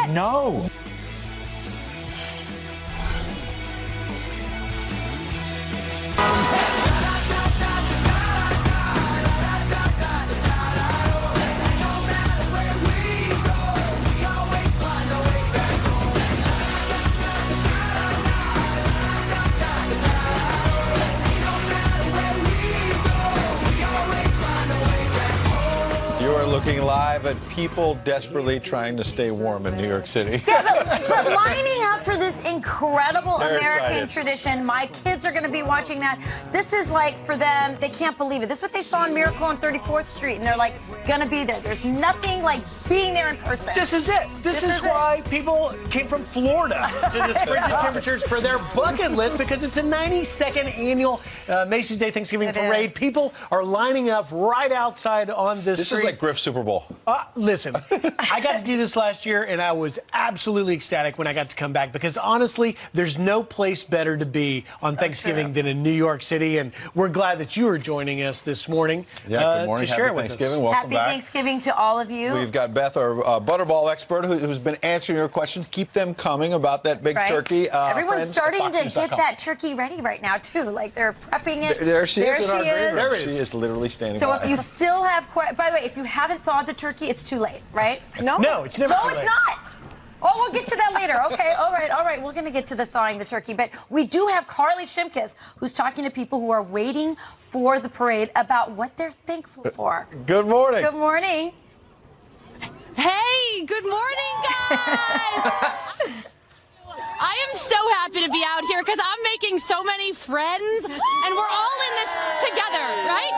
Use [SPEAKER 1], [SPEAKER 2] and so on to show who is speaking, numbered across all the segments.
[SPEAKER 1] that?
[SPEAKER 2] No.
[SPEAKER 3] Looking live at people desperately trying to stay warm in New York City.
[SPEAKER 1] Yeah, but lining up for this incredible
[SPEAKER 3] They're
[SPEAKER 1] American
[SPEAKER 3] excited.
[SPEAKER 1] tradition. My kids are going to be watching that. This is like, for them, they can't believe it. This is what they saw in Miracle on 34th Street, and they're like, going to be there. There's nothing like being there in person.
[SPEAKER 4] This is it. This is why people came from Florida to this frigid temperatures for their bucket list, because it's a 92nd annual Macy's Day Thanksgiving Parade. People are lining up right outside on this street.
[SPEAKER 3] This is like Griff Super Bowl.
[SPEAKER 4] Listen, I got to do this last year, and I was absolutely ecstatic when I got to come back, because honestly, there's no place better to be on Thanksgiving than in New York City, and we're glad that you are joining us this morning,
[SPEAKER 3] good morning.
[SPEAKER 4] to share it
[SPEAKER 3] Happy
[SPEAKER 4] with
[SPEAKER 3] Thanksgiving.
[SPEAKER 4] us.
[SPEAKER 3] Welcome
[SPEAKER 1] Happy
[SPEAKER 3] back.
[SPEAKER 1] Thanksgiving to all of you.
[SPEAKER 3] We've got Beth, our Butterball expert, who's been answering your questions. Keep them coming about that big turkey.
[SPEAKER 1] Everyone's starting to get that turkey ready right now, too. Like, they're prepping it.
[SPEAKER 3] There she is in our green room.
[SPEAKER 4] There it
[SPEAKER 3] She
[SPEAKER 4] is.
[SPEAKER 3] is literally standing
[SPEAKER 1] So
[SPEAKER 3] by.
[SPEAKER 1] if you still have, by the way, if you haven't thawed the turkey, it's too late, right?
[SPEAKER 4] No, it's never
[SPEAKER 1] No,
[SPEAKER 4] too
[SPEAKER 1] it's
[SPEAKER 4] late.
[SPEAKER 1] not. Oh, we'll get to that later. Okay, all right. We're going to get to the thawing the turkey. But we do have Carly Shimkus, who's talking to people who are waiting for the parade about what they're thankful for.
[SPEAKER 3] Good morning.
[SPEAKER 1] Good morning.
[SPEAKER 5] Hey, good morning, guys. I am so happy to be out here because I'm making so many friends, and we're all in this together, right?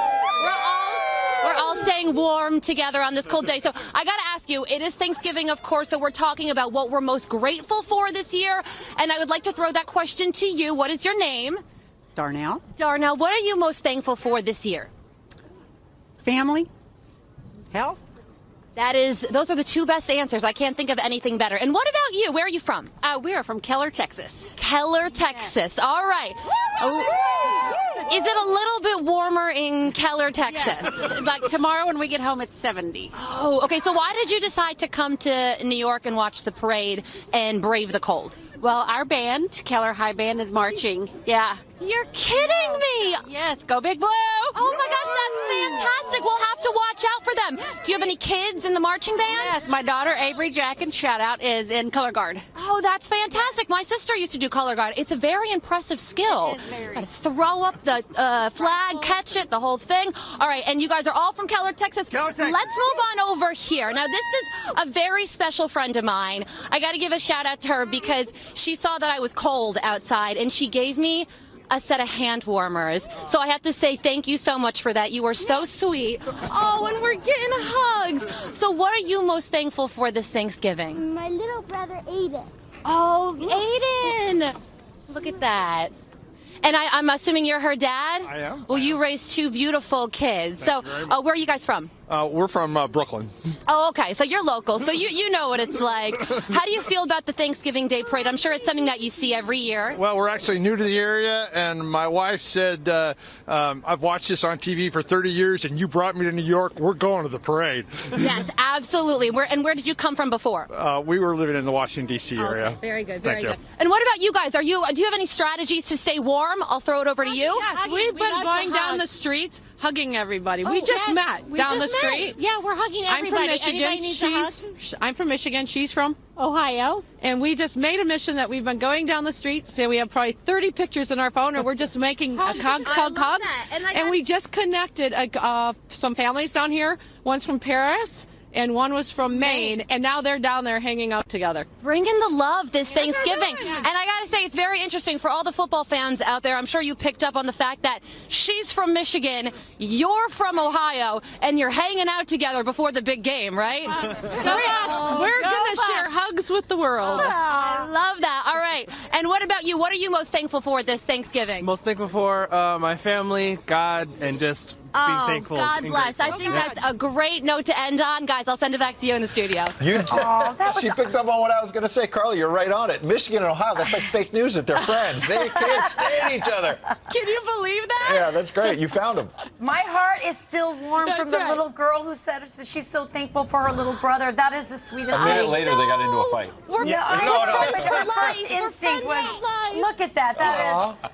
[SPEAKER 5] We're all staying warm together on this cold day. So I got to ask you, it is Thanksgiving, of course, so we're talking about what we're most grateful for this year. And I would like to throw that question to you. What is your name?
[SPEAKER 6] Darnell.
[SPEAKER 5] Darnell, what are you most thankful for this year?
[SPEAKER 6] Family. Health.
[SPEAKER 5] Those are the two best answers. I can't think of anything better. And what about you? Where are you from?
[SPEAKER 6] We are from Keller, Texas.
[SPEAKER 5] Keller, Texas. All right. Is it a little bit warmer in Keller, Texas?
[SPEAKER 6] Like tomorrow when we get home, it's 70.
[SPEAKER 5] Oh, okay. So why did you decide to come to New York and watch the parade and brave the cold?
[SPEAKER 6] Well, our band, Keller High Band, is marching. Yeah.
[SPEAKER 5] You're kidding me.
[SPEAKER 6] Yes, go Big Blue.
[SPEAKER 5] Oh my gosh, that's fantastic. We'll have to watch out for them. Do you have any kids in the marching band?
[SPEAKER 6] Yes, my daughter Avery Jackson, shout out, is in Color Guard.
[SPEAKER 5] Oh, that's fantastic. My sister used to do color guard. It's a very impressive skill.
[SPEAKER 6] It is very.
[SPEAKER 5] Gotta throw up the flag, catch it, the whole thing. All right, and you guys are all from Keller, Texas. Let's move on over here. Now, this is a very special friend of mine. I got to give a shout out to her because she saw that I was cold outside, and she gave me a set of hand warmers. So I have to say thank you so much for that. You were so sweet. Oh, and we're getting hugs. So what are you most thankful for this Thanksgiving?
[SPEAKER 7] My little brother Aiden.
[SPEAKER 5] Oh, Aiden. Look at that. And I'm assuming you're her dad?
[SPEAKER 8] I am.
[SPEAKER 5] Well, you raised two beautiful kids. So where are you guys from?
[SPEAKER 8] We're from Brooklyn.
[SPEAKER 5] Oh, okay. So you're local. So you know what it's like. How do you feel about the Thanksgiving Day Parade? I'm sure it's something that you see every year.
[SPEAKER 8] Well, we're actually new to the area, and my wife said, I've watched this on TV for 30 years, and you brought me to New York. We're going to the parade.
[SPEAKER 5] Yes, absolutely. And where did you come from before?
[SPEAKER 8] We were living in the Washington, D.C. area.
[SPEAKER 5] Okay, very good,
[SPEAKER 8] Thank
[SPEAKER 5] very
[SPEAKER 8] you.
[SPEAKER 5] good. And what about you guys? Do you have any strategies to stay warm? I'll throw it over to you.
[SPEAKER 9] Yes, we've been going down the streets hugging everybody. We just met down the street.
[SPEAKER 7] Yeah, we're hugging
[SPEAKER 9] I'm from
[SPEAKER 7] everybody.
[SPEAKER 9] Michigan.
[SPEAKER 7] Anybody needs a hug?
[SPEAKER 9] I'm from Michigan. She's from
[SPEAKER 7] Ohio.
[SPEAKER 9] And we just made a mission that we've been going down the street. So we have probably 30 pictures in our phone, and we're just making hugs.
[SPEAKER 5] that.
[SPEAKER 9] And we just connected some families down here. One's from Paris, and one was from Maine, and now they're down there hanging out together.
[SPEAKER 5] Bring in the love this Thanksgiving. And I got to say, it's very interesting for all the football fans out there. I'm sure you picked up on the fact that she's from Michigan, you're from Ohio, and you're hanging out together before the big game, right?
[SPEAKER 9] We're going to share hugs with the world.
[SPEAKER 5] I love that. All right. And what about you? What are you most thankful for this Thanksgiving?
[SPEAKER 10] Most thankful for my family, God, and just
[SPEAKER 5] Oh,
[SPEAKER 4] thankful.
[SPEAKER 5] God bless. I think that's a great note to end on. Guys, I'll send it back to you in the studio.
[SPEAKER 3] She picked up on what I was going to say. Carly, you're right on it. Michigan and Ohio, that's like fake news that they're friends. They can't stand each other.
[SPEAKER 5] Can you believe that?
[SPEAKER 3] Yeah, that's great. You found them.
[SPEAKER 1] My heart is still warm from the little girl who said that she's so thankful for her little brother. That is the sweetest
[SPEAKER 3] A minute later, they got into a fight.
[SPEAKER 5] We're
[SPEAKER 1] Her
[SPEAKER 5] friends for life.
[SPEAKER 1] first
[SPEAKER 5] We're
[SPEAKER 1] instinct
[SPEAKER 5] friends
[SPEAKER 1] was,
[SPEAKER 5] for life.
[SPEAKER 1] look at that. That is,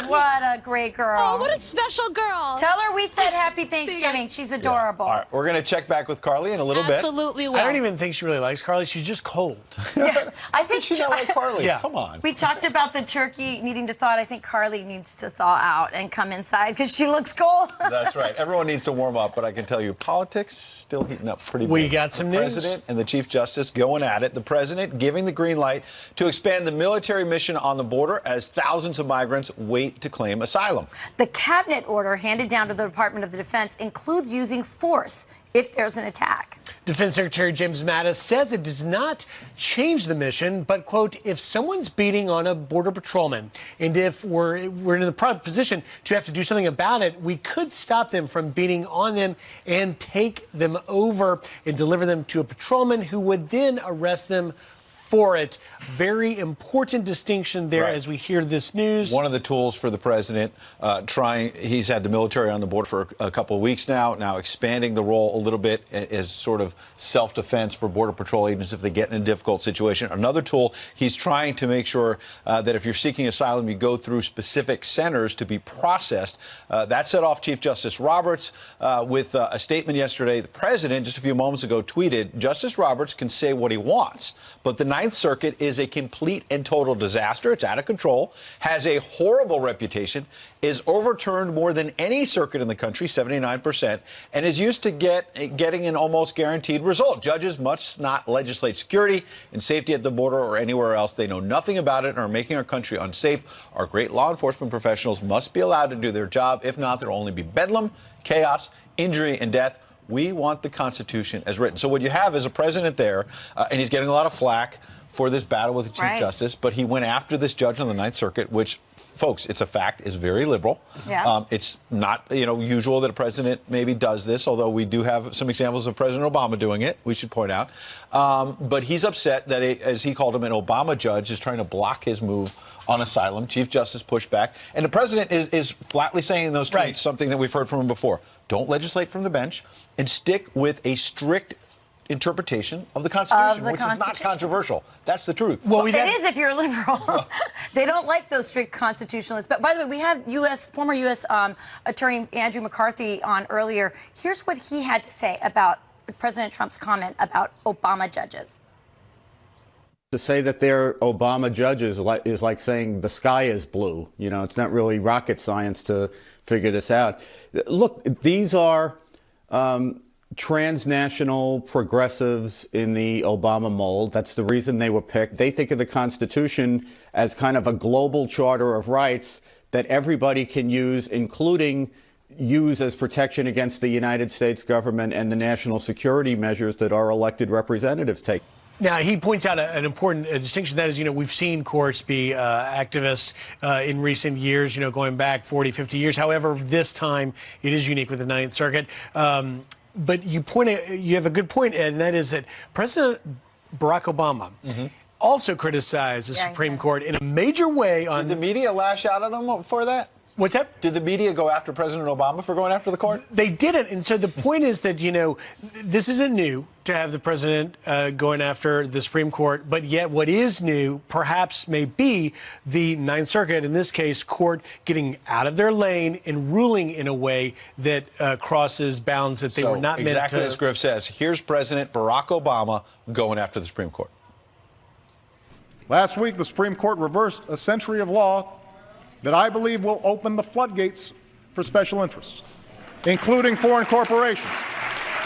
[SPEAKER 1] what a great girl.
[SPEAKER 5] Oh, what a special girl.
[SPEAKER 1] Tell her we said happy Thanksgiving. She's adorable.
[SPEAKER 3] All right, we're going to check back with Carly in a little bit.
[SPEAKER 5] Absolutely will.
[SPEAKER 4] I don't even think she really likes Carly. She's just cold.
[SPEAKER 1] I think
[SPEAKER 3] She's not like Carly.
[SPEAKER 4] Yeah.
[SPEAKER 3] Come on.
[SPEAKER 1] we talked about the turkey needing to thaw. I think Carly needs to thaw out and come inside because she looks cold.
[SPEAKER 3] That's right. Everyone needs to warm up, but I can tell you, politics still heating up pretty big.
[SPEAKER 4] We got some
[SPEAKER 3] the
[SPEAKER 4] news.
[SPEAKER 3] President and the Chief Justice going at it. The President giving the green light to expand the military mission on the border as thousands of migrants wait to claim asylum.
[SPEAKER 1] The cabinet order handed down to the Department of Defense includes using force if there's an attack.
[SPEAKER 4] Defense Secretary James Mattis says it does not change the mission, but, quote, if someone's beating on a border patrolman and if we're in the position to have to do something about it, we could stop them from beating on them and take them over and deliver them to a patrolman who would then arrest them for it. Very important distinction there as we hear this news.
[SPEAKER 3] One of the tools for the president he's had the military on the border for a couple of weeks now expanding the role a little bit as sort of self-defense for Border Patrol agents if they get in a difficult situation. Another tool, he's trying to make sure that if you're seeking asylum, you go through specific centers to be processed. That set off Chief Justice Roberts with a statement yesterday. The president, just a few moments ago, tweeted, Justice Roberts can say what he wants, but the Ninth Circuit is a complete and total disaster. It's out of control, has a horrible reputation, is overturned more than any circuit in the country, 79%, and is used to getting an almost guaranteed result. Judges must not legislate security and safety at the border or anywhere else. They know nothing about it and are making our country unsafe. Our great law enforcement professionals must be allowed to do their job. If not, there will only be bedlam, chaos, injury, and death. We want the Constitution as written. So what you have is a president there, and he's getting a lot of flack for this battle with the Chief Justice, but he went after this judge on the Ninth Circuit, which, folks, it's a fact, is very liberal.
[SPEAKER 1] Yeah.
[SPEAKER 3] It's not, usual that a president maybe does this, although we do have some examples of President Obama doing it, we should point out. But he's upset that, as he called him, an Obama judge is trying to block his move on asylum. Chief Justice pushed back. And the president is flatly saying in those tweets something that we've heard from him before. Don't legislate from the bench and stick with a strict interpretation of the Constitution, which is not controversial. That's the truth.
[SPEAKER 1] Well, it is if you're a liberal. They don't like those strict constitutionalists. But by the way, we had former U.S. Attorney Andrew McCarthy on earlier. Here's what he had to say about President Trump's comment about Obama judges.
[SPEAKER 2] To say that they're Obama judges is like saying the sky is blue. It's not really rocket science to figure this out. Look, these are transnational progressives in the Obama mold. That's the reason they were picked. They think of the Constitution as kind of a global charter of rights that everybody can use, including use as protection against the United States government and the national security measures that our elected representatives take.
[SPEAKER 4] Now, he points out an important distinction. That is, we've seen courts be activists in recent years, going back 40, 50 years. However, this time it is unique with the Ninth Circuit. But you have a good point, Ed, and that is that President Barack Obama also criticized the Supreme Court in a major way.
[SPEAKER 3] Did the media lash out at him for that?
[SPEAKER 4] What's that?
[SPEAKER 3] Did the media go after President Obama for going after the court?
[SPEAKER 4] They didn't. And so the point is that, this isn't new to have the president going after the Supreme Court. But yet what is new perhaps may be the Ninth Circuit, in this case, court getting out of their lane and ruling in a way that crosses bounds that they were not meant to.
[SPEAKER 3] Exactly as Griff says. Here's President Barack Obama going after the Supreme Court.
[SPEAKER 10] Last week, the Supreme Court reversed a century of law that I believe will open the floodgates for special interests, including foreign corporations,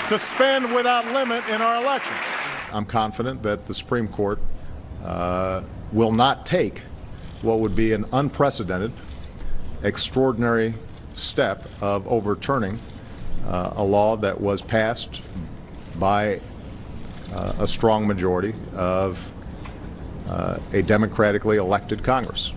[SPEAKER 10] to spend without limit in our elections. I'm confident that the Supreme Court will not take what would be an unprecedented, extraordinary step of overturning a law that was passed by a strong majority of a democratically elected Congress.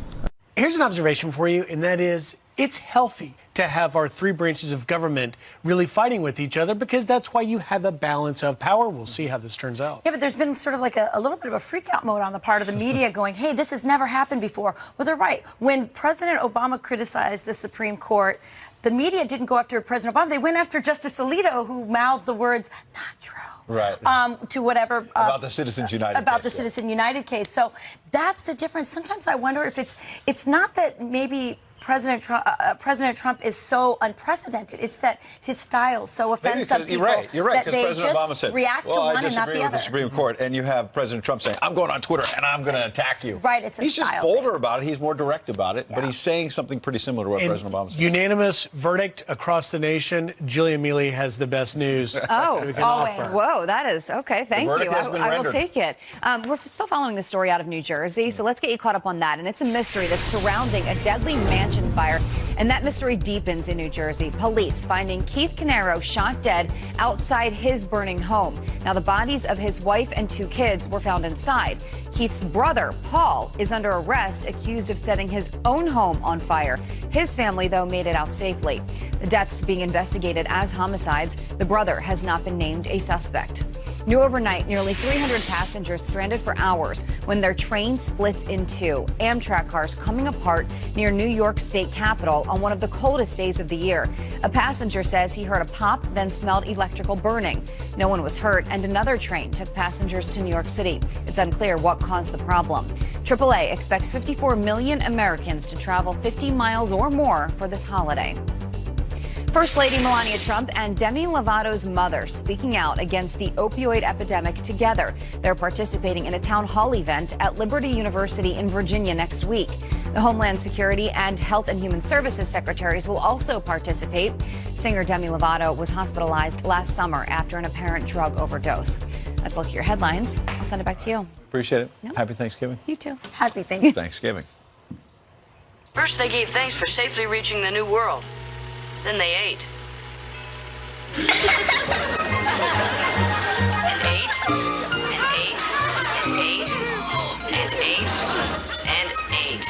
[SPEAKER 4] Here's an observation for you, and that is it's healthy to have our three branches of government really fighting with each other, because that's why you have a balance of power. We'll see how this turns out.
[SPEAKER 1] Yeah, but there's been sort of like a little bit of a freak-out mode on the part of the media going, hey, this has never happened before. Well, they're right. When President Obama criticized the Supreme Court, the media didn't go after President Obama. They went after Justice Alito, who mouthed the words, not true.
[SPEAKER 3] Right.
[SPEAKER 1] To whatever.
[SPEAKER 3] About the Citizens United
[SPEAKER 1] About
[SPEAKER 3] case,
[SPEAKER 1] the Citizen United case. So that's the difference. Sometimes I wonder if it's not that maybe President Trump is so unprecedented. It's that his style so offends some people.
[SPEAKER 3] You're right.
[SPEAKER 1] That they
[SPEAKER 3] President
[SPEAKER 1] just
[SPEAKER 3] Obama said,
[SPEAKER 1] react to one and not the
[SPEAKER 3] with
[SPEAKER 1] other.
[SPEAKER 3] the Supreme Court, and you have President Trump saying, I'm going on Twitter and I'm going to attack you.
[SPEAKER 1] Right, it's a
[SPEAKER 3] He's just
[SPEAKER 1] style
[SPEAKER 3] bolder
[SPEAKER 1] thing.
[SPEAKER 3] about it. He's more direct about it, but he's saying something pretty similar to what
[SPEAKER 4] And
[SPEAKER 3] President Obama said.
[SPEAKER 4] Unanimous verdict across the nation. Julia Mealy has the best news.
[SPEAKER 11] Oh,
[SPEAKER 4] we can
[SPEAKER 1] always.
[SPEAKER 4] offer.
[SPEAKER 11] Whoa, that is okay. Thank you.
[SPEAKER 3] verdict has been
[SPEAKER 11] I will
[SPEAKER 3] rendered.
[SPEAKER 11] take it. We're still following the story out of New Jersey, so let's get you caught up on that. And it's a mystery that's surrounding a deadly mansion fire, and that mystery deepens in New Jersey. Police finding Keith Canero shot dead outside his burning home. Now, the bodies of his wife and 2 kids were found inside. Keith's brother, Paul, is under arrest, accused of setting his own home on fire. His family, though, made it out safely. The deaths being investigated as homicides. The brother has not been named a suspect. New overnight, nearly 300 passengers stranded for hours when their train splits in 2. Amtrak cars coming apart near New York State Capitol on one of the coldest days of the year. A passenger says he heard a pop, then smelled electrical burning. No one was hurt, and another train took passengers to New York City. It's unclear what caused the problem. AAA expects 54 million Americans to travel 50 miles or more for this holiday. First Lady Melania Trump and Demi Lovato's mother speaking out against the opioid epidemic together. They're participating in a town hall event at Liberty University in Virginia next week. The Homeland Security and Health and Human Services secretaries will also participate. Singer Demi Lovato was hospitalized last summer after an apparent drug overdose. Let's look at your headlines. I'll send it back to you.
[SPEAKER 3] Appreciate it.
[SPEAKER 11] No.
[SPEAKER 3] Happy Thanksgiving.
[SPEAKER 11] You too.
[SPEAKER 1] Happy Thanksgiving.
[SPEAKER 3] Thanksgiving.
[SPEAKER 12] First, they gave thanks for safely reaching the new world. Then they ate. And ate. And ate. And ate. And ate. And ate.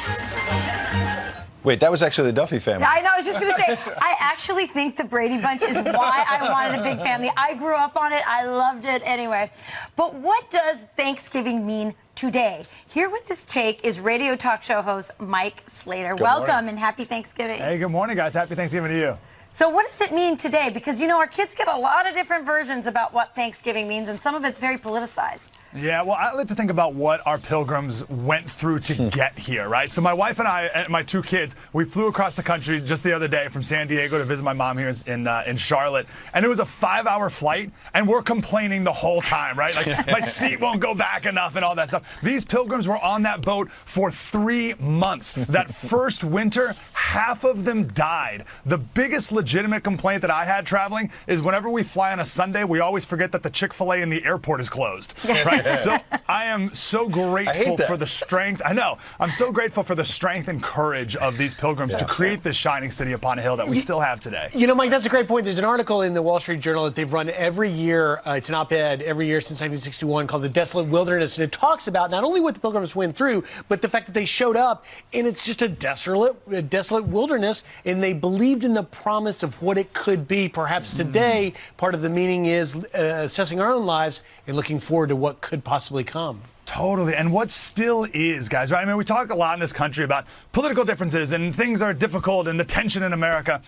[SPEAKER 3] Wait, that was actually the Duffy family.
[SPEAKER 1] I know, I was just going to say, I actually think the Brady Bunch is why I wanted a big family. I grew up on it. I loved it anyway. But what does Thanksgiving mean today? Here with this take is radio talk show host Mike Slater. Welcome and happy Thanksgiving.
[SPEAKER 13] Hey, good morning, guys. Happy Thanksgiving to you.
[SPEAKER 1] So what does it mean today? Because, you know, our kids get a lot of different versions about what Thanksgiving means, and some of it's very politicized.
[SPEAKER 13] Yeah, well, I like to think about what our pilgrims went through to get here, right? So my wife and I and my 2 kids, we flew across the country just the other day from San Diego to visit my mom here in Charlotte. And it was a 5-hour flight, and we're complaining the whole time, right? Like, my seat won't go back enough and all that stuff. These pilgrims were on that boat for 3 months. That first winter, half of them died. The biggest legitimate complaint that I had traveling is whenever we fly on a Sunday, we always forget that the Chick-fil-A in the airport is closed, right? So I am so grateful for the strength. I know. I'm so grateful for the strength and courage of these pilgrims to create this shining city upon a hill that we still have today.
[SPEAKER 4] You know, Mike, that's a great point. There's an article in the Wall Street Journal that they've run every year. It's an op-ed every year since 1961 called The Desolate Wilderness. And it talks about not only what the pilgrims went through, but the fact that they showed up and it's just a desolate wilderness. And they believed in the promise of what it could be. Perhaps today, part of the meaning is assessing our own lives and looking forward to what could possibly come.
[SPEAKER 13] Totally. And what still is, guys, right? I mean, we talk a lot in this country about political differences and things are difficult and the tension in America.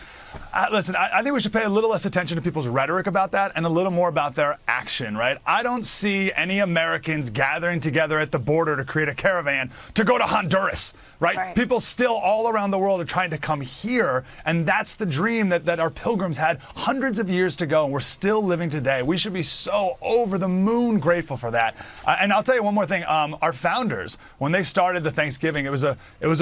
[SPEAKER 13] Listen, I think we should pay a little less attention to people's rhetoric about that and a little more about their action, right? I don't see any Americans gathering together at the border to create a caravan to go to Honduras, right? People still all around the world are trying to come here, and that's the dream that our pilgrims had hundreds of years to go, and we're still living today. We should be so over the moon grateful for that. And I'll tell you one more thing. Our founders, when they started the Thanksgiving, it was a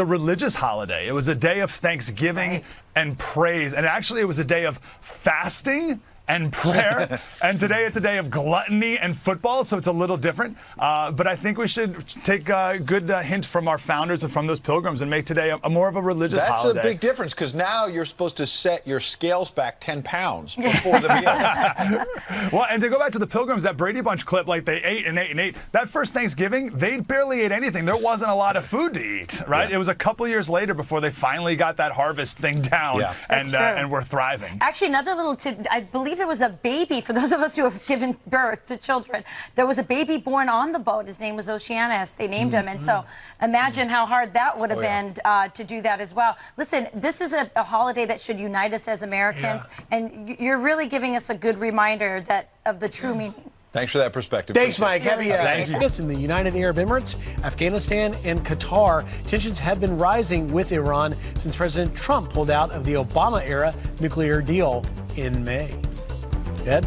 [SPEAKER 13] religious holiday. It was a day of thanksgiving and praise. And actually, it was a day of fasting and prayer. And today it's a day of gluttony and football, so it's a little different. But I think we should take a good hint from our founders and from those pilgrims and make today a more of a religious holiday.
[SPEAKER 3] That's a big difference, because now you're supposed to set your scales back 10 pounds before the meal.
[SPEAKER 13] Well, and to go back to the pilgrims, that Brady Bunch clip, like they ate and ate and ate. That first Thanksgiving, they barely ate anything. There wasn't a lot of food to eat, right?
[SPEAKER 1] Yeah.
[SPEAKER 13] It was a couple years later before they finally got that harvest thing down, and we're thriving.
[SPEAKER 1] Actually, another little tip, I believe there was a baby, for those of us who have given birth to children, there was a baby born on the boat. His name was Oceanus. They named him. And so imagine how hard that would have been to do that as well. Listen, this is a holiday that should unite us as Americans. And you're really giving us a good reminder that of the true meaning.
[SPEAKER 3] Thanks for that perspective.
[SPEAKER 4] Thanks, Mike.
[SPEAKER 1] Really
[SPEAKER 4] Happy It's in the United Arab Emirates, Afghanistan, and Qatar. Tensions have been rising with Iran since President Trump pulled out of the Obama-era nuclear deal in May. Ed?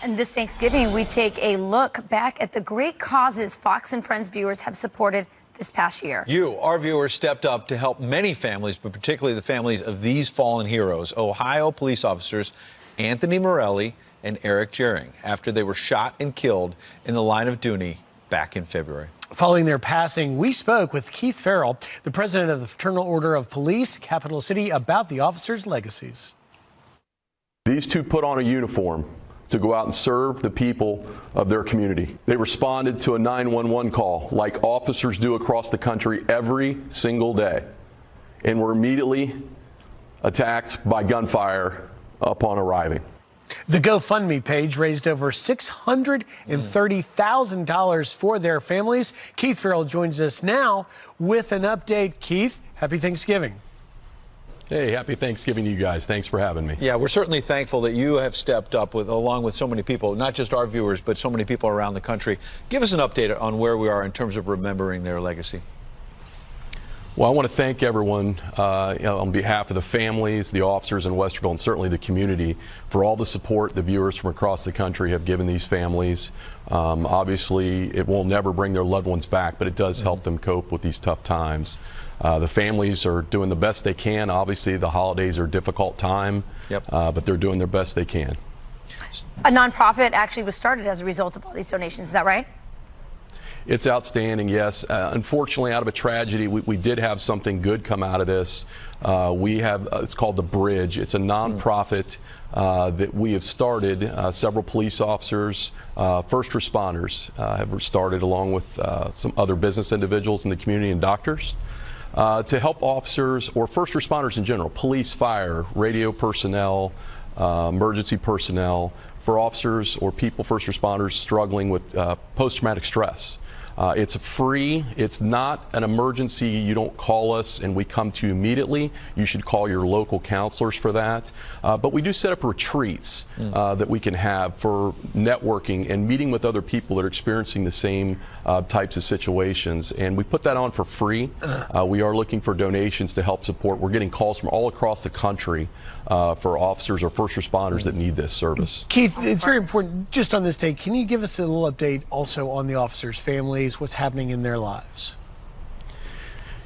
[SPEAKER 1] And this Thanksgiving, we take a look back at the great causes Fox and Friends viewers have supported this past year.
[SPEAKER 3] You, our viewers, stepped up to help many families, but particularly the families of these fallen heroes, Ohio police officers Anthony Morelli and Eric Jering, after they were shot and killed in the line of duty back in February.
[SPEAKER 4] Following their passing, we spoke with Keith Farrell, the president of the Fraternal Order of Police, Capital City, about the officers' legacies.
[SPEAKER 14] These two put on a uniform to go out and serve the people of their community. They responded to a 911 call like officers do across the country every single day, and were immediately attacked by gunfire upon arriving.
[SPEAKER 4] The GoFundMe page raised over $630,000 for their families. Keith Farrell joins us now with an update. Keith, happy Thanksgiving.
[SPEAKER 14] Hey, happy Thanksgiving to you guys. Thanks for having me.
[SPEAKER 3] Yeah, we're certainly thankful that you have stepped up along with so many people, not just our viewers, but so many people around the country. Give us an update on where we are in terms of remembering their legacy.
[SPEAKER 14] Well, I want to thank everyone on behalf of the families, the officers in Westerville, and certainly the community for all the support the viewers from across the country have given these families. Obviously, it will never bring their loved ones back, but it does help them cope with these tough times. The families are doing the best they can. Obviously, the holidays are a difficult time, but they're doing their best they can.
[SPEAKER 1] A nonprofit actually was started as a result of all these donations. Is that right?
[SPEAKER 14] It's outstanding, yes. Unfortunately, out of a tragedy, we did have something good come out of this. We have, it's called The Bridge. It's a nonprofit that we have started. Several police officers, first responders have started, along with some other business individuals in the community and doctors, to help officers or first responders in general, police, fire, radio personnel, emergency personnel, for officers or people, first responders, struggling with post-traumatic stress. It's free. It's not an emergency. You don't call us and we come to you immediately. You should call your local counselors for that. But we do set up retreats that we can have for networking and meeting with other people that are experiencing the same types of situations. And we put that on for free. We are looking for donations to help support. We're getting calls from all across the country for officers or first responders that need this service.
[SPEAKER 4] Keith, it's very important, just on this day, can you give us a little update also on the officers' families, what's happening in their lives?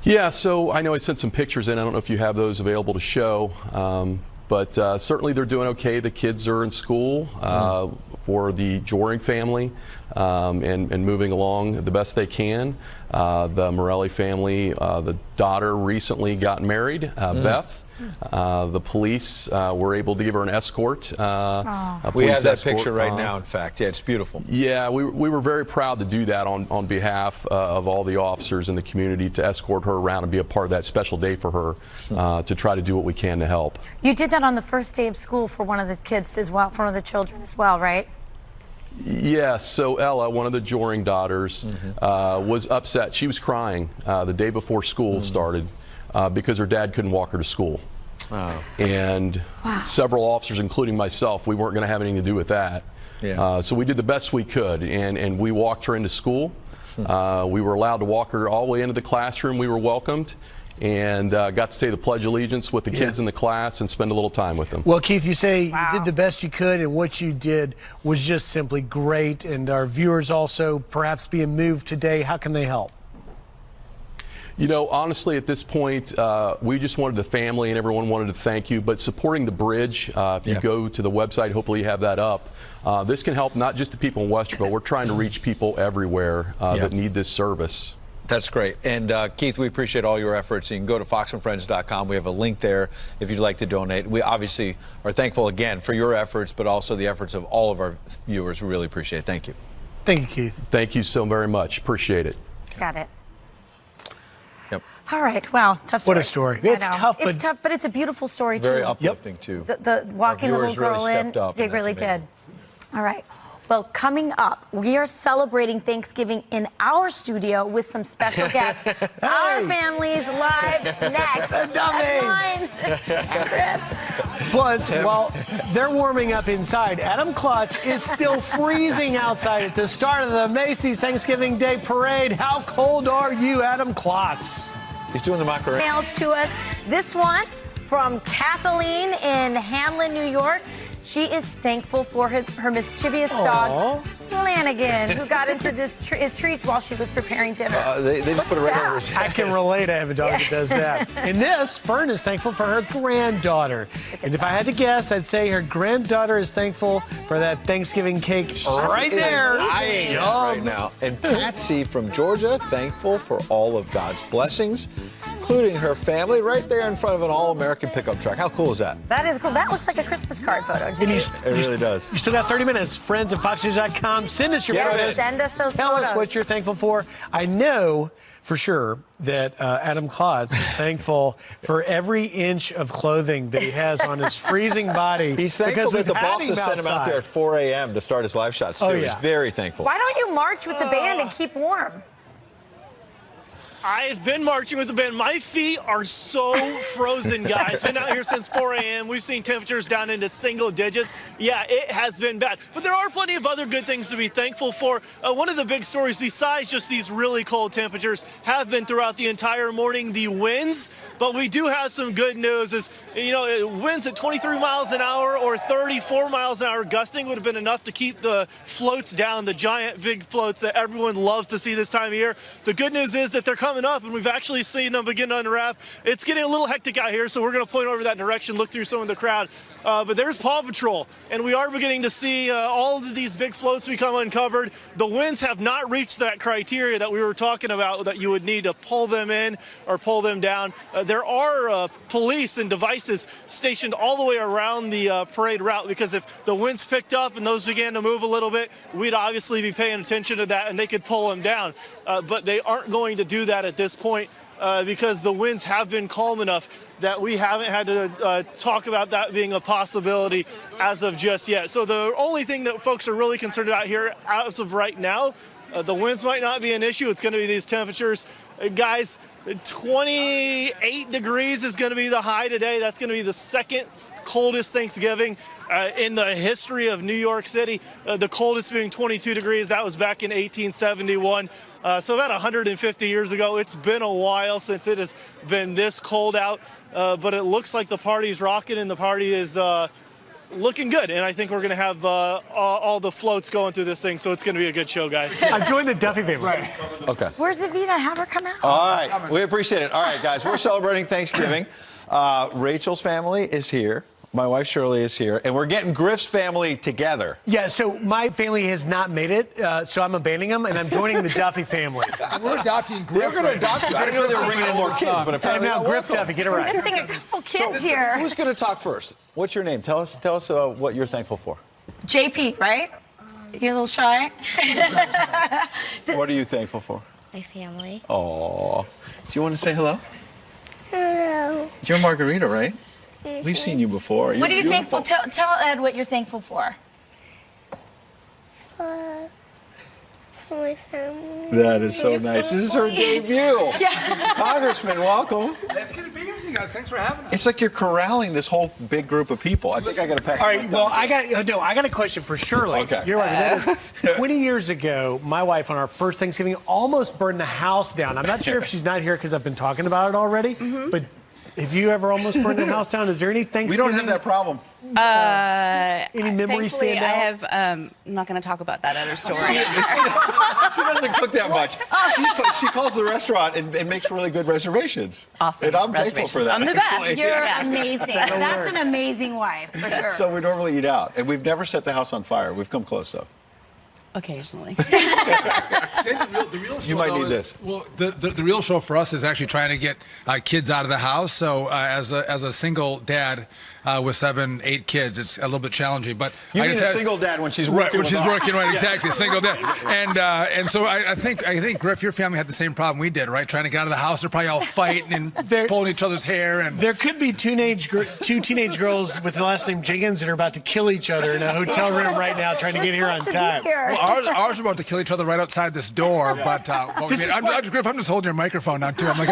[SPEAKER 14] Yeah, so I know I sent some pictures in. I don't know if you have those available to show, but certainly they're doing okay. The kids are in school for the Joring family and moving along the best they can. The Morelli family, the daughter recently got married, Beth. The police were able to give her an escort.
[SPEAKER 3] We have that picture right now, in fact. Yeah, it's beautiful.
[SPEAKER 14] Yeah, we were very proud to do that on behalf of all the officers in the community, to escort her around and be a part of that special day for her, to try to do what we can to help.
[SPEAKER 1] You did that on the first day of school for one of the kids as well, for one of the children as well, right?
[SPEAKER 14] Yes, so Ella, one of the Joring daughters, was upset. She was crying the day before school started because her dad couldn't walk her to school. And several officers, including myself, we weren't going to have anything to do with that. So we did the best we could, and we walked her into school. We were allowed to walk her all the way into the classroom. We were welcomed, and got to say the Pledge of Allegiance with the kids in the class and spend a little time with them.
[SPEAKER 4] Well, Keith, you say you did the best you could, and what you did was just simply great. And our viewers also perhaps being moved today, how can they help?
[SPEAKER 14] You know, honestly, at this point, we just wanted the family and everyone wanted to thank you. But supporting the bridge, if you go to the website, hopefully you have that up. This can help not just the people in Western, but we're trying to reach people everywhere that need this service.
[SPEAKER 3] That's great. And Keith, we appreciate all your efforts. You can go to foxandfriends.com. We have a link there if you'd like to donate. We obviously are thankful again for your efforts, but also the efforts of all of our viewers. We really appreciate it. Thank you.
[SPEAKER 4] Thank you, Keith.
[SPEAKER 14] Thank you so very much. Appreciate it.
[SPEAKER 1] Got it.
[SPEAKER 3] Yep.
[SPEAKER 1] All right. Wow. Tough story.
[SPEAKER 4] What a story.
[SPEAKER 1] I
[SPEAKER 4] It's
[SPEAKER 1] know.
[SPEAKER 4] tough,
[SPEAKER 1] It's tough, but it's a beautiful story, too.
[SPEAKER 3] Very uplifting, too.
[SPEAKER 1] The walking the
[SPEAKER 3] Our
[SPEAKER 1] little
[SPEAKER 3] viewers really
[SPEAKER 1] girl
[SPEAKER 3] stepped
[SPEAKER 1] in,
[SPEAKER 3] up,
[SPEAKER 1] they
[SPEAKER 3] and
[SPEAKER 1] really
[SPEAKER 3] that's
[SPEAKER 1] did.
[SPEAKER 3] amazing.
[SPEAKER 1] All right. Well, coming up, we are celebrating Thanksgiving in our studio with some special guests. Our family's live next. That's mine.
[SPEAKER 4] Plus, while they're warming up inside, Adam Klotz is still freezing outside at the start of the Macy's Thanksgiving Day Parade. How cold are you, Adam Klotz?
[SPEAKER 3] He's doing the Macarena.
[SPEAKER 1] Mails to us. This one from Kathleen in Hamlin, New York. She is thankful for her mischievous dog, Flanagan, who got into his treats while she was preparing dinner.
[SPEAKER 3] They just put it right over his head.
[SPEAKER 4] I can relate. I have a dog that does that. In this, Fern is thankful for her granddaughter. And if I had to guess, I'd say her granddaughter is thankful for that Thanksgiving cake right there.
[SPEAKER 3] Eyeing it right now. And Patsy from Georgia, thankful for all of God's blessings, including her family right there in front of an all-American pickup truck. How cool is that?
[SPEAKER 1] That is cool. That looks like a Christmas card photo.
[SPEAKER 3] It really does.
[SPEAKER 4] You still got 30 minutes. Friends at FoxNews.com. Send us your photos.
[SPEAKER 1] Send us those
[SPEAKER 4] Tell
[SPEAKER 1] photos.
[SPEAKER 4] us what you're thankful for. I know for sure that Adam Klotz is thankful for every inch of clothing that he has on his freezing body.
[SPEAKER 3] He's thankful that the bosses sent him out there at 4 a.m. to start his live shots, too.
[SPEAKER 4] Oh, yeah.
[SPEAKER 3] He's very thankful.
[SPEAKER 1] Why don't you march with the band and keep warm?
[SPEAKER 15] I've been marching with the band. My feet are so frozen, guys. Been out here since 4 a.m. We've seen temperatures down into single digits. Yeah, it has been bad. But there are plenty of other good things to be thankful for. One of the big stories, besides just these really cold temperatures, have been throughout the entire morning the winds. But we do have some good news. Is winds at 23 miles an hour or 34 miles an hour gusting would have been enough to keep the floats down, the giant big floats that everyone loves to see this time of year. The good news is that they're coming up, and we've actually seen them begin to unwrap. It's getting a little hectic out here, so we're going to point over that direction, look through some of the crowd. But there's Paw Patrol, and we are beginning to see all of these big floats become uncovered. The winds have not reached that criteria that we were talking about that you would need to pull them in or pull them down. There are police and devices stationed all the way around the parade route, because if the winds picked up and those began to move a little bit, we'd obviously be paying attention to that and they could pull them down. But they aren't going to do that at this point because the winds have been calm enough that we haven't had to talk about that being a possibility as of just yet. So the only thing that folks are really concerned about here as of right now, the winds might not be an issue. It's going to be these temperatures. Guys, 28 degrees is going to be the high today. That's going to be the second coldest Thanksgiving in the history of New York City. The coldest being 22 degrees. That was back in 1871. So about 150 years ago. It's been a while since it has been this cold out. But it looks like the party's rocking and the party is looking good, and I think we're going to have all the floats going through this thing, so it's going to be a good show, guys.
[SPEAKER 4] I've joined the Duffy family.
[SPEAKER 15] Right.
[SPEAKER 3] Okay.
[SPEAKER 1] Where's Evita? Have her come out.
[SPEAKER 3] All right. We appreciate it. All right, guys, we're celebrating Thanksgiving. Rachel's family is here. My wife Shirley is here, and we're getting Griff's family together.
[SPEAKER 4] Yeah, so my family has not made it, so I'm abandoning them, and I'm joining the Duffy family.
[SPEAKER 16] We're adopting Griff.
[SPEAKER 3] They're going to adopt you. I didn't know they were bringing in more kids, but apparently
[SPEAKER 4] now Griff Duffy, get it
[SPEAKER 1] We're
[SPEAKER 4] right.
[SPEAKER 1] missing a couple kids here.
[SPEAKER 3] Who's going to talk first? What's your name? Tell us what you're thankful for.
[SPEAKER 1] JP, right? You're a little shy.
[SPEAKER 3] What are you thankful for?
[SPEAKER 7] My family.
[SPEAKER 3] Oh, do you want to say hello?
[SPEAKER 7] Hello.
[SPEAKER 3] You're Margarita, right? We've seen you before.
[SPEAKER 1] What are you
[SPEAKER 3] beautiful.
[SPEAKER 1] thankful? Tell Ed what you're thankful for.
[SPEAKER 7] For my family.
[SPEAKER 3] That is so nice. This is her debut.
[SPEAKER 1] Yeah.
[SPEAKER 3] Congressman, welcome.
[SPEAKER 16] That's good to be here with you guys. Thanks for having us.
[SPEAKER 3] It's like you're corralling this whole big group of people. I think I got to pass.
[SPEAKER 4] All right, well, I got a question for Shirley.
[SPEAKER 3] Okay.
[SPEAKER 4] You're right. That is, 20 years ago, my wife on our first Thanksgiving almost burned the house down. I'm not sure if she's not here because I've been talking about it already, but Have you ever almost burned a house down? Is there any Thanksgiving?
[SPEAKER 3] We don't have that problem.
[SPEAKER 4] Any memories
[SPEAKER 17] thankfully,
[SPEAKER 4] stand out?
[SPEAKER 17] I have. I'm not going to talk about that other story.
[SPEAKER 3] She doesn't cook that much. She calls the restaurant and makes really good reservations.
[SPEAKER 17] Awesome.
[SPEAKER 3] And I'm thankful for that.
[SPEAKER 17] I'm the best.
[SPEAKER 3] actually.
[SPEAKER 1] You're
[SPEAKER 3] Yeah.
[SPEAKER 1] amazing. That's an amazing wife, for sure.
[SPEAKER 3] So we normally eat out, and we've never set the house on fire. We've come close, though.
[SPEAKER 17] Occasionally.
[SPEAKER 16] The real
[SPEAKER 3] You might need this.
[SPEAKER 16] Well, the real show for us is actually trying to get kids out of the house. So as a single dad with 7, 8 kids, it's a little bit challenging. But
[SPEAKER 3] You
[SPEAKER 16] I
[SPEAKER 3] mean
[SPEAKER 16] can
[SPEAKER 3] a
[SPEAKER 16] tell-
[SPEAKER 3] single dad when she's
[SPEAKER 16] right,
[SPEAKER 3] working?
[SPEAKER 16] when she's
[SPEAKER 3] with us.
[SPEAKER 16] working, right?
[SPEAKER 3] Yeah.
[SPEAKER 16] Exactly, single dad. And so I think Griff, your family had the same problem we did, right? Trying to get out of the house, they're probably all fighting and pulling each other's hair. And
[SPEAKER 4] There could be two teenage girls with the last name Jenkins that are about to kill each other in a hotel room right now, trying to get here on time.
[SPEAKER 16] Well, ours are about to kill each other right outside this door, but Griff, I'm just holding your microphone now too. I'm like,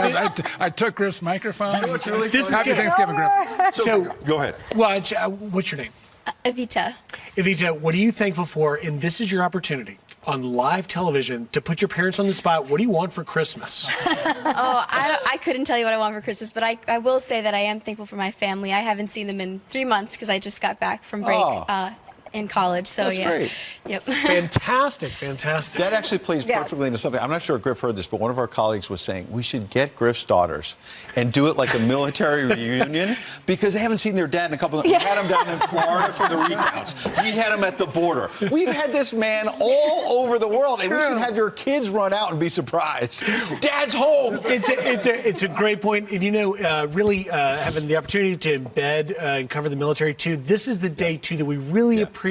[SPEAKER 16] I took Griff's microphone.
[SPEAKER 3] Do you know what's really
[SPEAKER 4] This is
[SPEAKER 16] Happy
[SPEAKER 4] good.
[SPEAKER 16] Thanksgiving, Griff.
[SPEAKER 4] So
[SPEAKER 3] go ahead.
[SPEAKER 4] What's your name?
[SPEAKER 17] Evita.
[SPEAKER 4] Evita, what are you thankful for? And this is your opportunity on live television to put your parents on the spot. What do you want for Christmas?
[SPEAKER 18] I couldn't tell you what I want for Christmas, but I will say that I am thankful for my family. I haven't seen them in 3 months because I just got back from break in college. So
[SPEAKER 3] That's
[SPEAKER 18] yeah.
[SPEAKER 3] great.
[SPEAKER 18] Yep.
[SPEAKER 4] Fantastic.
[SPEAKER 3] That actually plays perfectly into something. I'm not sure if Griff heard this, but one of our colleagues was saying we should get Griff's daughters and do it like a military reunion because they haven't seen their dad in a couple of... We had him down in Florida for the recounts. We had him at the border. We've had this man all over the world, and we should have your kids run out and be surprised. Dad's home!
[SPEAKER 4] It's a great point. And, really having the opportunity to embed and cover the military, too, this is the day, too, that we really appreciate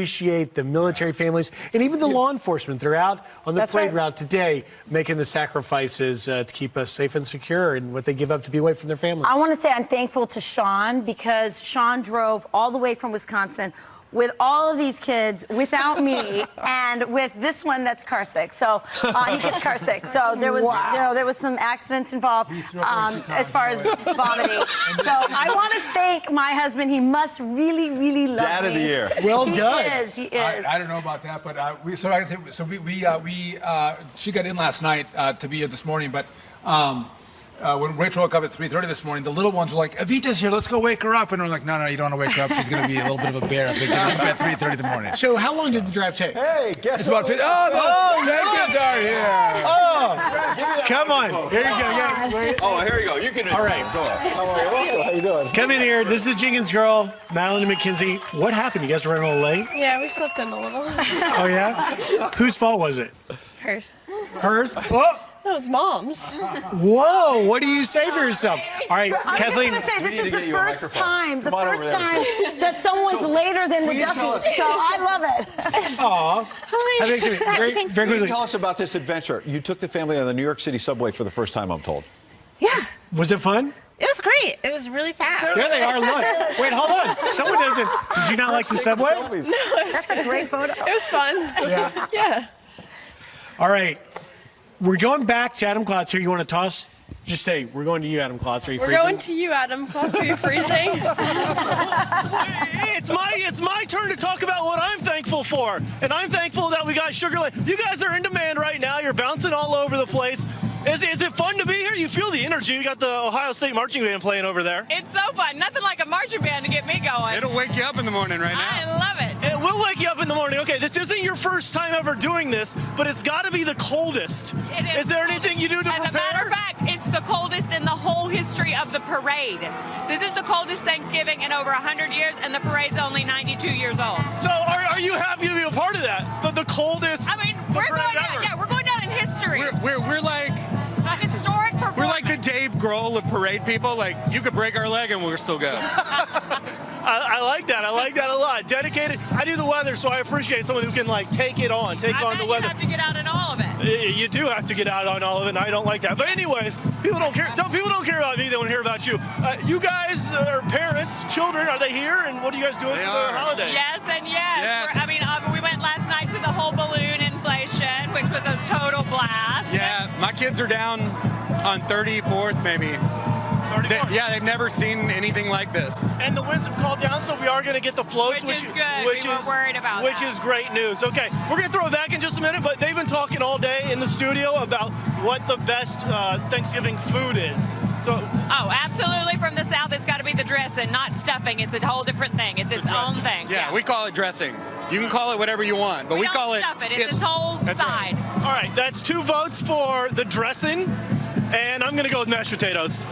[SPEAKER 4] the military families and even the law enforcement. They're out on the parade route today making the sacrifices to keep us safe and secure and what they give up to be away from their families.
[SPEAKER 1] I want to say I'm thankful to Sean because Sean drove all the way from Wisconsin with all of these kids without me and with this one that's car sick. So he gets car sick. So there was, there was some accidents involved as far as vomiting. So I want to thank my husband. He must really, really love
[SPEAKER 3] Dad
[SPEAKER 1] me.
[SPEAKER 3] of the year.
[SPEAKER 4] Well
[SPEAKER 1] He
[SPEAKER 4] done.
[SPEAKER 1] is. He is.
[SPEAKER 16] I don't know about that, but she got in last night to be here this morning, but. When Rachel woke up at 3:30 this morning, the little ones were like, Evita's here, let's go wake her up. And we're like, no, you don't want to wake her up. She's going to be a little bit of a bear if they get up at 3:30 in the morning.
[SPEAKER 4] So how long did the drive take?
[SPEAKER 3] Hey, guess
[SPEAKER 16] It's about 50. Oh, the Jenkins are here.
[SPEAKER 4] Oh, come on. Here you go. Yeah.
[SPEAKER 3] Oh, here you go. You can...
[SPEAKER 4] All right.
[SPEAKER 3] Go ahead. How you doing?
[SPEAKER 4] Come in here. This is Jenkins' girl, Madeline and McKenzie. What happened? You guys were running a little late?
[SPEAKER 19] Yeah, we slept in a little.
[SPEAKER 4] Oh, yeah? Whose fault was it?
[SPEAKER 19] Hers.
[SPEAKER 4] Hers? Oh!
[SPEAKER 19] That was Mom's.
[SPEAKER 4] Whoa, what do you say for yourself? All right,
[SPEAKER 1] I'm
[SPEAKER 4] Kathleen.
[SPEAKER 1] just going to say, this is the first time
[SPEAKER 3] Come on over there.
[SPEAKER 1] that someone's later than the
[SPEAKER 3] please tell
[SPEAKER 1] Duffys.
[SPEAKER 3] us.
[SPEAKER 1] So I love it.
[SPEAKER 4] Aw. Very
[SPEAKER 3] Please
[SPEAKER 4] quickly.
[SPEAKER 3] tell us about this adventure. You took the family on the New York City subway for the first time, I'm told.
[SPEAKER 19] Yeah.
[SPEAKER 4] Was it fun?
[SPEAKER 19] It was great. It was really fast.
[SPEAKER 4] There they are, look. Wait, hold on. Someone doesn't. Did you not like the subway?
[SPEAKER 1] That's a great photo.
[SPEAKER 19] It was fun.
[SPEAKER 4] Yeah.
[SPEAKER 19] Yeah.
[SPEAKER 4] All right. We're going back to Adam Klotz here. You want to toss? Just say, we're going to you, Adam Klotz. Are you
[SPEAKER 19] We're
[SPEAKER 4] freezing?
[SPEAKER 19] going to you, Adam. Plus, are you freezing?
[SPEAKER 15] It's my turn to talk about what I'm thankful for. And I'm thankful that we got Sugar Land. You guys are in demand right now. You're bouncing all over the place. Is it fun to be here? You feel the energy. You got the Ohio State marching band playing over there.
[SPEAKER 20] It's so fun. Nothing like a marching band to get me going.
[SPEAKER 21] It'll wake you up in the morning right now.
[SPEAKER 20] I love it.
[SPEAKER 15] It will wake you up in the morning. Okay, this isn't your first time ever doing this, but it's got to be the coldest.
[SPEAKER 20] It
[SPEAKER 15] Is there anything you do to prepare?
[SPEAKER 20] As a matter of fact, it's the coldest in the whole history of the parade. This is the coldest Thanksgiving in over 100 years, and the parade's only 92 years old.
[SPEAKER 15] So are you happy to be a part of that? The coldest.
[SPEAKER 20] I mean, we're going down. Yeah, we're going down in history.
[SPEAKER 21] We're like
[SPEAKER 20] a historic performance.
[SPEAKER 21] we're like the Dave Grohl of parade people. Like you could break our leg and we're still good.
[SPEAKER 15] I like that. I like that a lot. Dedicated. I do the weather, so I appreciate someone who can take it on, take on the weather.
[SPEAKER 20] You have to get out in all of it.
[SPEAKER 15] You do have to get out on all of it, and I don't like that. But anyways, people don't care. People don't care about me. They want to hear about you. You guys are parents, children. Are they here? And what are you guys doing for the holiday?
[SPEAKER 20] Yes and yes. We went last night to the whole balloon inflation, which was a total blast.
[SPEAKER 21] Yeah, my kids are down on 34th maybe. Yeah, they've never seen anything like this.
[SPEAKER 15] And the winds have calmed down, so we are going to get the floats,
[SPEAKER 20] Which is good. We were worried about
[SPEAKER 15] which
[SPEAKER 20] that.
[SPEAKER 15] is great news. Okay, we're going to throw it back in just a minute, but they've been talking all day in the studio about what the best Thanksgiving food is. So,
[SPEAKER 20] Oh, absolutely. From the South, it's got to be the dressing, not stuffing. It's a whole different thing. It's its own thing.
[SPEAKER 21] Yeah, we call it dressing. You can call it whatever you want, but we
[SPEAKER 20] don't
[SPEAKER 21] call it.
[SPEAKER 20] stuff it. It's its whole
[SPEAKER 21] That's
[SPEAKER 20] side.
[SPEAKER 15] all right, that's 2 votes for the dressing, and I'm going to go with mashed potatoes.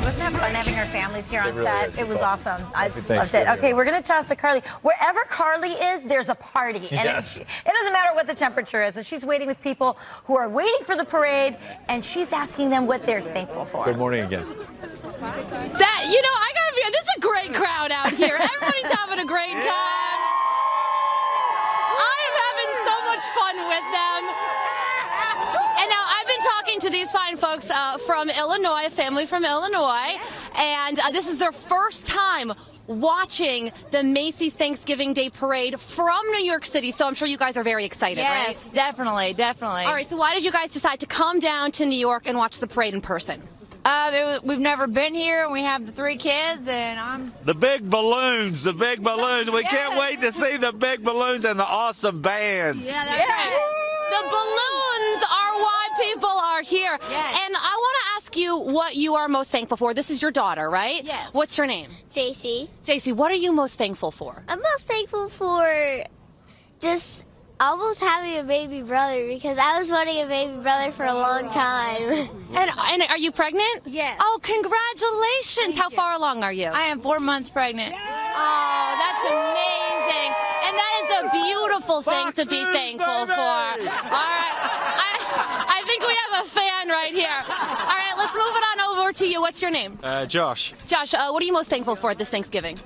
[SPEAKER 1] Wasn't that fun having our families here on
[SPEAKER 3] really
[SPEAKER 1] set?
[SPEAKER 3] is.
[SPEAKER 1] It was awesome. I just
[SPEAKER 3] Happy
[SPEAKER 1] loved it.
[SPEAKER 3] Thanksgiving.
[SPEAKER 1] Okay, we're going to toss to Carly. Wherever Carly is, there's a party. And
[SPEAKER 3] Yes.
[SPEAKER 1] it doesn't matter what the temperature is. And she's waiting with people who are waiting for the parade, and she's asking them what they're thankful for.
[SPEAKER 3] Good morning again.
[SPEAKER 5] I gotta be. This is a great crowd out here. Everybody's having a great time. I am having so much fun with them. And now I've been talking to these fine folks from Illinois, a family from Illinois, and this is their first time watching the Macy's Thanksgiving Day Parade from New York City. So I'm sure you guys are very excited, right?
[SPEAKER 6] Yes, definitely.
[SPEAKER 5] All right, so why did you guys decide to come down to New York and watch the parade in person?
[SPEAKER 6] We've never been here, and we have the 3 kids, and I'm...
[SPEAKER 22] The big balloons, We can't wait to see the big balloons and the awesome bands.
[SPEAKER 5] Yeah, that's right. The balloons are why people are here.
[SPEAKER 6] Yes.
[SPEAKER 5] And I want to ask you what you are most thankful for. This is your daughter, right?
[SPEAKER 7] Yes.
[SPEAKER 5] What's her name?
[SPEAKER 7] JC.
[SPEAKER 5] JC, what are you most thankful for?
[SPEAKER 7] I'm most thankful for just almost having a baby brother because I was wanting a baby brother for a long time.
[SPEAKER 5] And are you pregnant?
[SPEAKER 6] Yes.
[SPEAKER 5] Oh, congratulations. How far along are you?
[SPEAKER 6] I am 4 months pregnant.
[SPEAKER 5] Oh, that's amazing. And that is a beautiful thing to be thankful for. All right. I think we have a fan right here. All right, let's move it on over to you. What's your name?
[SPEAKER 23] Josh.
[SPEAKER 5] Josh, what are you most thankful for this Thanksgiving?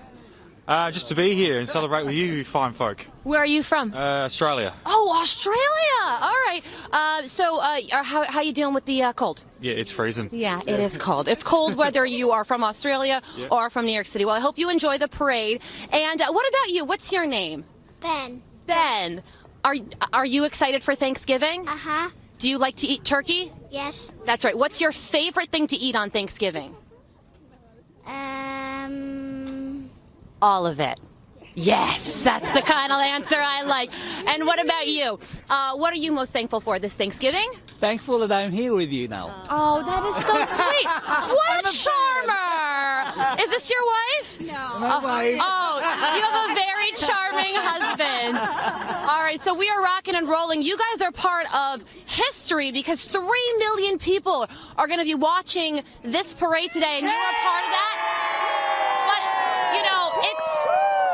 [SPEAKER 23] Just to be here and celebrate with you fine folk.
[SPEAKER 5] Where are you from?
[SPEAKER 23] Australia.
[SPEAKER 5] Oh, Australia. All right. How you dealing with the cold?
[SPEAKER 23] Yeah, it's freezing.
[SPEAKER 5] Yeah, it is cold. It's cold whether you are from Australia or from New York City. Well, I hope you enjoy the parade. And what about you? What's your name?
[SPEAKER 7] Ben.
[SPEAKER 5] Ben. Are you excited for Thanksgiving?
[SPEAKER 7] Uh-huh.
[SPEAKER 5] Do you like to eat turkey?
[SPEAKER 7] Yes.
[SPEAKER 5] That's right. What's your favorite thing to eat on Thanksgiving? All of it. Yes, that's the kind of answer I like. And what about you? What are you most thankful for this Thanksgiving?
[SPEAKER 24] Thankful that I'm here with you now.
[SPEAKER 5] Oh, that is so sweet. What a charmer. Is this your wife?
[SPEAKER 24] No. My wife.
[SPEAKER 5] Oh, you have a very charming husband. All right, so we are rocking and rolling. You guys are part of history because 3 million people are going to be watching this parade today, and you are part of that.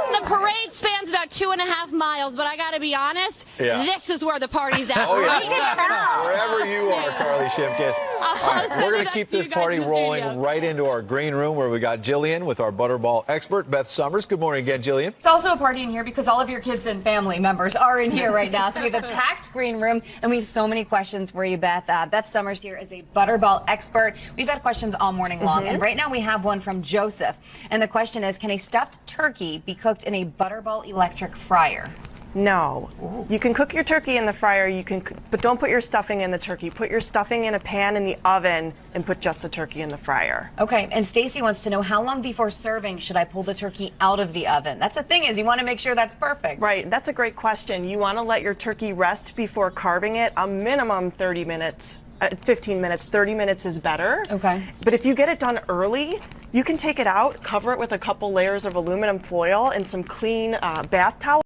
[SPEAKER 5] The parade spans about 2.5 miles, but I got to be honest, this is where the party's at.
[SPEAKER 3] Oh, yeah.
[SPEAKER 5] We can tell.
[SPEAKER 3] Wherever you are, Carly Shimkus. All right, we're going to keep this party rolling right into our green room where we got Jillian with our Butterball expert, Beth Summers. Good morning again, Jillian.
[SPEAKER 11] It's also a party in here because all of your kids and family members are in here right now. So we have a packed green room, and we have so many questions for you, Beth. Beth Summers here is a Butterball expert. We've had questions all morning long, and right now we have one from Joseph. And the question is, can a stuffed turkey be cooked in a Butterball electric fryer?
[SPEAKER 25] No. You can cook your turkey in the fryer, but don't put your stuffing in the turkey. Put your stuffing in a pan in the oven and put just the turkey in the fryer.
[SPEAKER 11] Okay, and Stacy wants to know, how long before serving should I pull the turkey out of the oven? That's the thing, is you want to make sure that's perfect.
[SPEAKER 25] Right, that's a great question. You want to let your turkey rest before carving it, a minimum 30 minutes. 15 minutes, 30 minutes is better.
[SPEAKER 11] Okay.
[SPEAKER 25] But if you get it done early, you can take it out, cover it with a couple layers of aluminum foil and some clean bath towels.